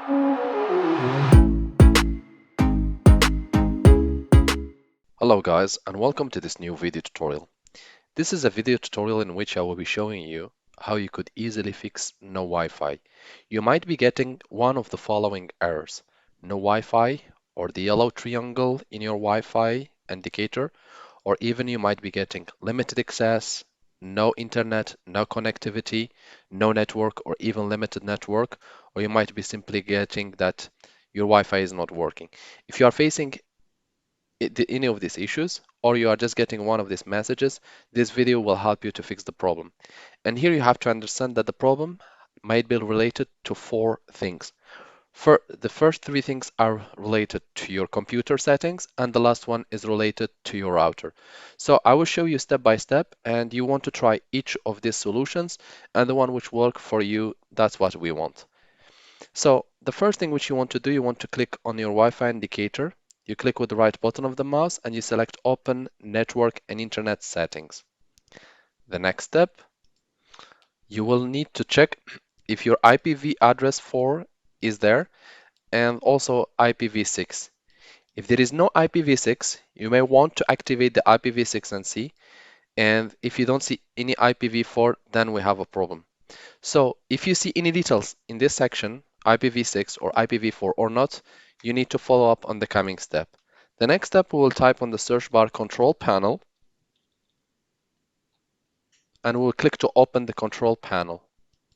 Hello guys, and welcome to this new video tutorial. This is a video tutorial in which I will be showing you how you could easily fix no Wi-Fi. You might be getting one of the following errors: no Wi-Fi, or the yellow triangle in your Wi-Fi indicator, or even you might be getting limited access, no internet, no connectivity, no network, or even limited network, or you might be simply getting that your Wi-Fi is not working. If you are facing any of these issues, or you are just getting one of these messages, this video will help you to fix the problem. And here you have to understand that the problem might be related to four things. The first three things are related to your computer settings, and the last one is related to your router. So I will show you step by step, and you want to try each of these solutions, and the one which work for you, that's what we want. So the first thing which you want to do, you want to click on your Wi-Fi indicator. You click with the right button of the mouse and you select Open Network and Internet Settings. The next step, you will need to check if your IPv address 4 is there and also IPv6. If there is no IPv6, you may want to activate the IPv6 and see. And if you don't see any IPv4, then we have a problem. So if you see any details in this section, IPv6 or IPv4 or not, you need to follow up on the coming step. The next step, we will type on the search bar control panel, and we'll click to open the control panel.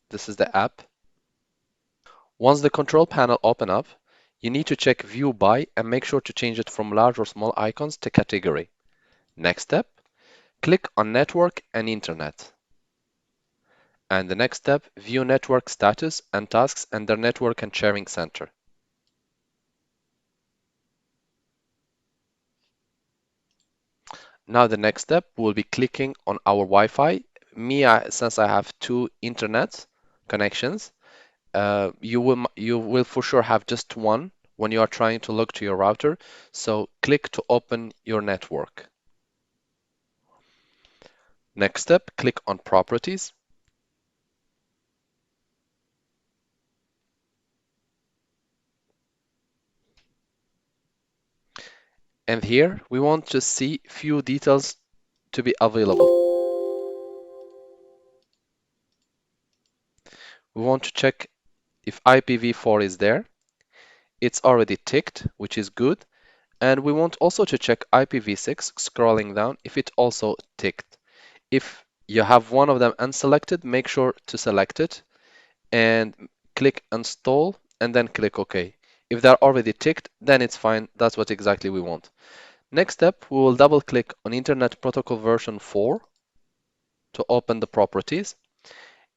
This is the app. Once the control panel open up, you need to check view by and make sure to change it from large or small icons to category. Next step, click on network and internet. And the next step, view network status and tasks under network and sharing center. Now the next step, we'll be clicking on our Wi-Fi. Since I have two internet connections, you will for sure have just one when you are trying to log to your router. So click to open your network. Next step, click on Properties. And here we want to see few details to be available. We want to check if IPv4 is there. It's already ticked, which is good. And we want also to check IPv6, scrolling down, if it also ticked. If you have one of them unselected, make sure to select it and click install and then click OK. If they're already ticked, then it's fine. That's what exactly we want. Next step, we will double click on Internet Protocol version 4 to open the properties.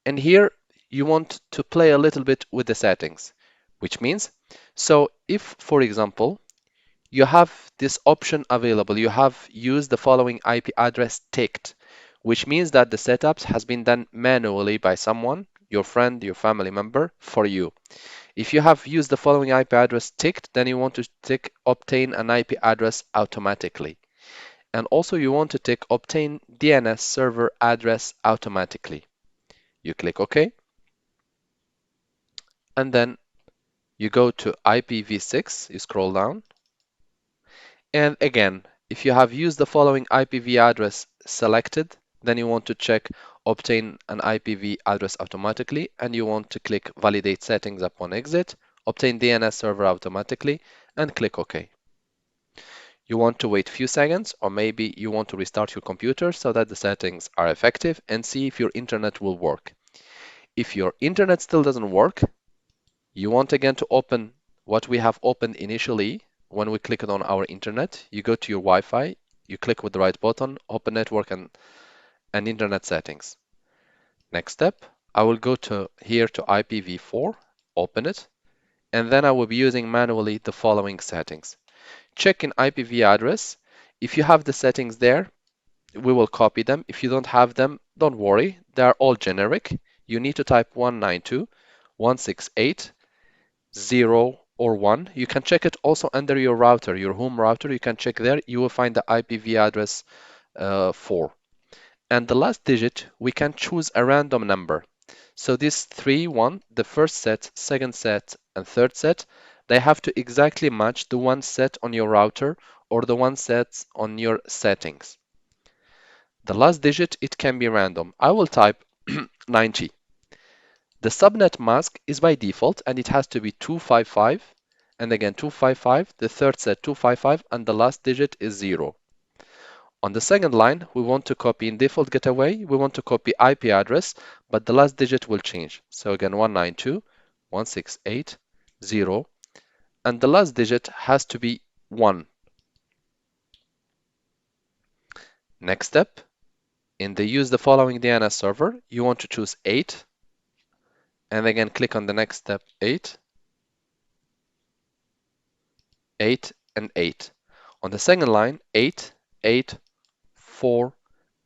And here you want to play a little bit with the settings, which means, so if, for example, you have this option available, you have used the following IP address ticked, which means that the setups has been done manually by someone, your friend, your family member, for you. If you have used the following IP address ticked, then you want to tick obtain an IP address automatically. And also you want to tick obtain DNS server address automatically. You click OK. And then you go to IPv6, you scroll down. And again, if you have used the following IPv address selected, then you want to check obtain an IPv address automatically, and you want to click validate settings upon exit, obtain DNS server automatically, and click OK. You want to wait a few seconds, or maybe you want to restart your computer so that the settings are effective and see if your internet will work. If your internet still doesn't work, you want again to open what we have opened initially. When we click on our internet, you go to your Wi-Fi, you click with the right button, open network and internet settings. Next step, I will go to here to IPv4, open it, and then I will be using manually the following settings. Check in IPv address. If you have the settings there, we will copy them. If you don't have them, don't worry, they are all generic. You need to type 192.168.0 or 1. You can check it also under your router, your home router. You can check there. You will find the IPv address 4. And the last digit, we can choose a random number. So this 3, 1, the first set, second set, and third set, they have to exactly match the one set on your router or the one set on your settings. The last digit, it can be random. I will type 90. The subnet mask is by default and it has to be 255 and again 255, the third set 255 and the last digit is 0. On the second line, we want to copy in default getaway, we want to copy IP address, but the last digit will change. So again 192.168.0 and the last digit has to be 1. Next step, in the use the following DNS server, you want to choose 8 and again click on the next step 8, 8 and 8. On the second line, 8, 8, 4,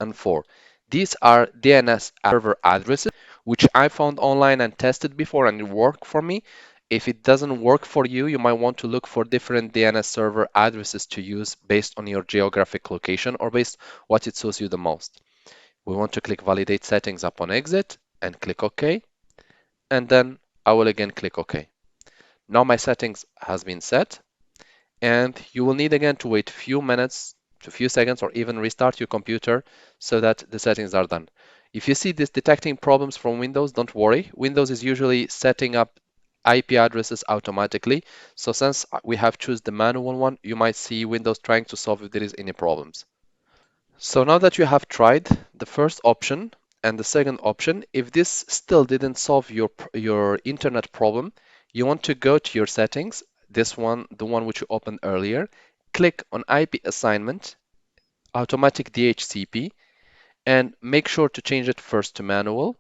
and 4. These are DNS server addresses, which I found online and tested before and it worked for me. If it doesn't work for you, you might want to look for different DNS server addresses to use based on your geographic location or based what it suits you the most. We want to click Validate Settings upon exit and click OK. And then I will again click OK. Now my settings has been set. And you will need again to wait a few minutes to a few seconds or even restart your computer so that the settings are done. If you see this detecting problems from Windows, don't worry. Windows is usually setting up IP addresses automatically. So since we have choose the manual one, you might see Windows trying to solve if there is any problems. So now that you have tried the first option and the second option, if this still didn't solve your internet problem, you want to go to your settings, this one, the one which you opened earlier, click on IP assignment, automatic DHCP, and make sure to change it first to manual.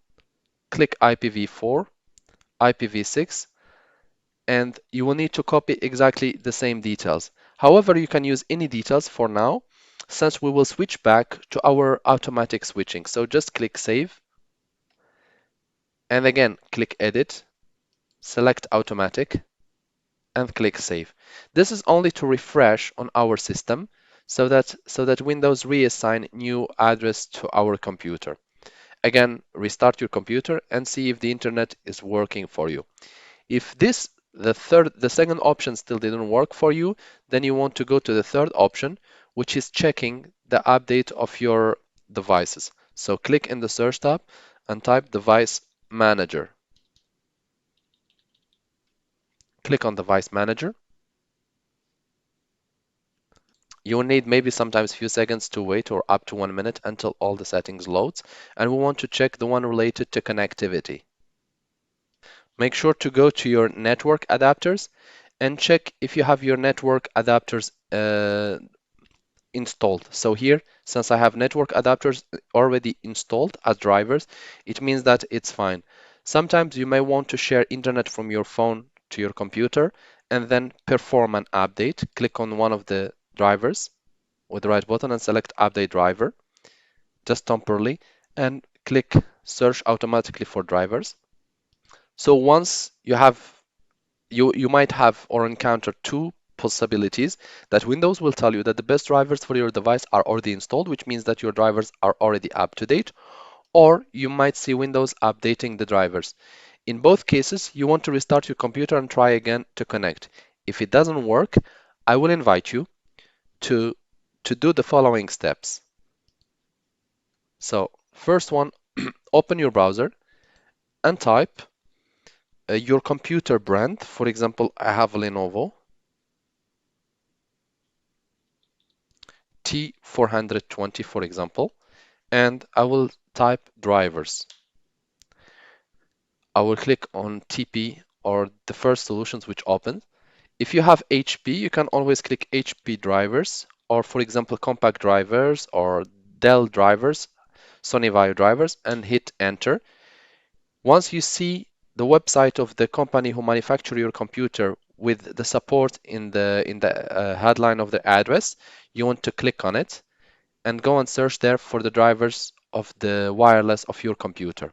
Click IPv4, IPv6, and you will need to copy exactly the same details. However, you can use any details for now, since we will switch back to our automatic switching. So just click Save, and again, click Edit, select Automatic, and click Save. This is only to refresh on our system so that Windows reassign new address to our computer. Again, restart your computer and see if the internet is working for you. If the second option still didn't work for you, then you want to go to the third option, which is checking the update of your devices. So click in the search tab and type Device Manager. Click on Device Manager. You will need maybe sometimes few seconds to wait or up to 1 minute until all the settings loads. And we want to check the one related to connectivity. Make sure to go to your network adapters and check if you have your network adapters installed. So here, since I have network adapters already installed as drivers, it means that it's fine. Sometimes you may want to share internet from your phone to your computer and then perform an update. Click on one of the drivers with the right button and select Update Driver, just temporarily, and click Search automatically for drivers. So once you might have or encounter two possibilities that Windows will tell you that the best drivers for your device are already installed, which means that your drivers are already up to date, or you might see Windows updating the drivers. In both cases, you want to restart your computer and try again to connect. If it doesn't work, I will invite you to do the following steps. So first one, open your browser and type your computer brand. For example, I have Lenovo T420, for example, and I will type drivers. I will click on TP or the first solutions which open. If you have HP, you can always click HP drivers, or for example, compact drivers or Dell drivers, Sony Vaio drivers, and hit enter. Once you see the website of the company who manufacture your computer with the support in the headline of the address, you want to click on it and go and search there for the drivers of the wireless of your computer.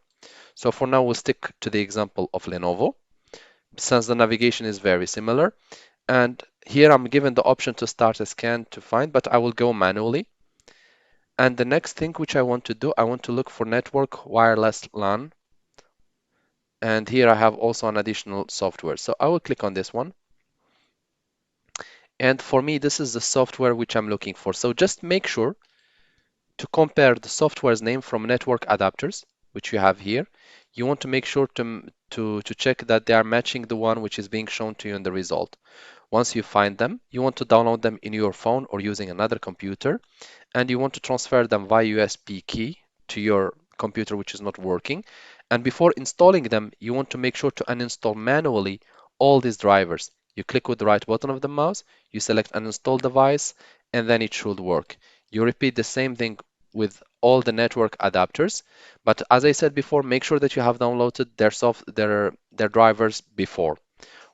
So for now, we'll stick to the example of Lenovo, since the navigation is very similar. And here I'm given the option to start a scan to find, but I will go manually. And the next thing which I want to do, I want to look for network wireless LAN And here I have also an additional software. So I will click on this one. And for me, this is the software which I'm looking for. So just make sure to compare the software's name from network adapters, which you have here. You want to make sure to check that they are matching the one which is being shown to you in the result. Once you find them, you want to download them in your phone or using another computer, and you want to transfer them via USB key to your computer which is not working. And before installing them, you want to make sure to uninstall manually all these drivers. You click with the right button of the mouse, you select uninstall device, and then it should work. You repeat the same thing with all the network adapters, but as I said before, make sure that you have downloaded their drivers before.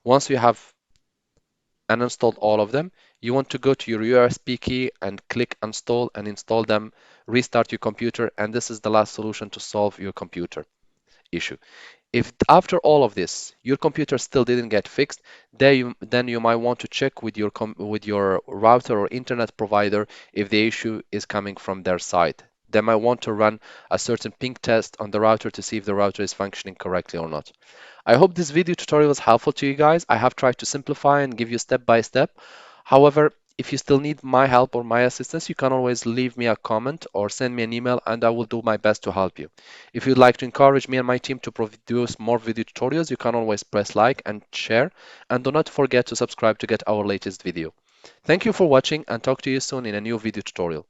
Once you have uninstalled all of them, you want to go to your USB key and click install and install them, restart your computer, and this is the last solution to solve your computer issue. If after all of this your computer still didn't get fixed, then you might want to check with your router or internet provider if the issue is coming from their side. They might want to run a certain ping test on the router to see if the router is functioning correctly or not. I hope this video tutorial was helpful to you guys. I have tried to simplify and give you step by step. However, if you still need my help or my assistance, you can always leave me a comment or send me an email and I will do my best to help you. If you'd like to encourage me and my team to produce more video tutorials, you can always press like and share, and do not forget to subscribe to get our latest video. Thank you for watching and talk to you soon in a new video tutorial.